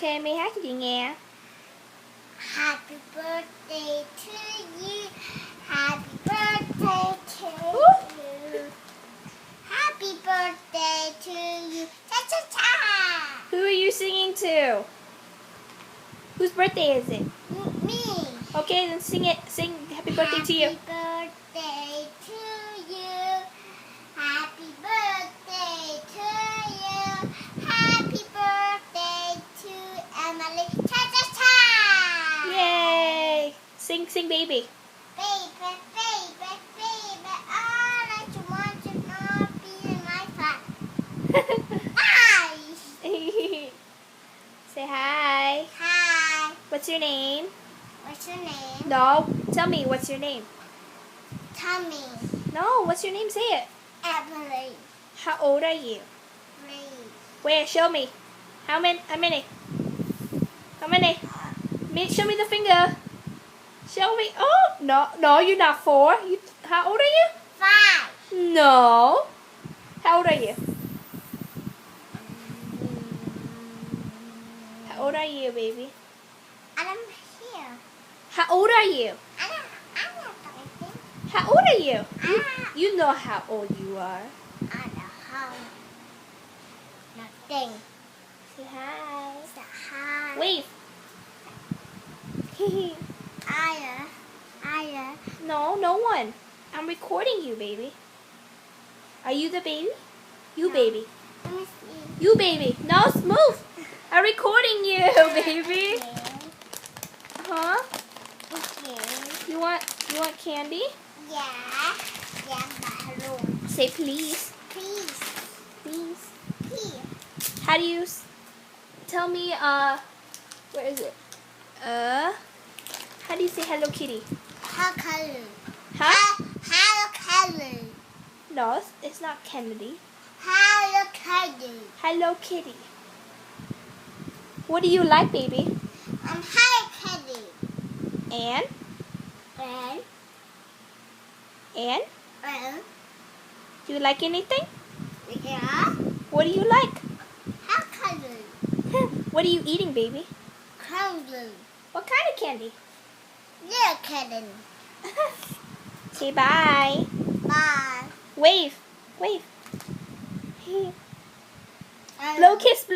Ok, My hát cho chị nghe. Happy birthday to you. Happy birthday to you. Happy birthday to you. Cha cha cha. Who are you singing to? Whose birthday is it? Me. Okay, then sing it. Sing happy birthday to you. Happy birthday to you. Happy birthday to you. Happy birthday to Emily. Cha cha cha. Yay! Sing, baby. Baby, baby, baby, all I want to not be in my fun. Hi. Say hi. Hi. What's your name? What's your name? No, tell me what's your name. Tommy. No, what's your name? Say it. Emily. How old are you? 3. Where? Show me. How many? How many? How many? Show me the finger. Show me. Oh, no, you're not 4. How old are you? 5. No. How old are you? How old are you, baby? I'm here. How old are you? I'm not talking. How old are you? You know how old you are. I'm at home. Nothing. Say hi. Say hi. Wave. Aya. No, no one. I'm recording you, baby. Are you the baby? You, No. baby. Let me see. You, baby. No, move. I'm recording you, baby. Huh? Okay. You want candy? Yeah. Yeah, balloon. Say please. Please. Please. Here. How do you tell me where is it? How do you say Hello Kitty? How color? Huh? Hello color. No, it's not Kennedy. Hello color. Hello Kitty. What do you like, baby? Hello color. And And do you like anything? yeah. What do you like? How color? What are you eating, baby? Color. What kind of candy? Little kitten. Say bye. Bye. Wave. Blow kiss.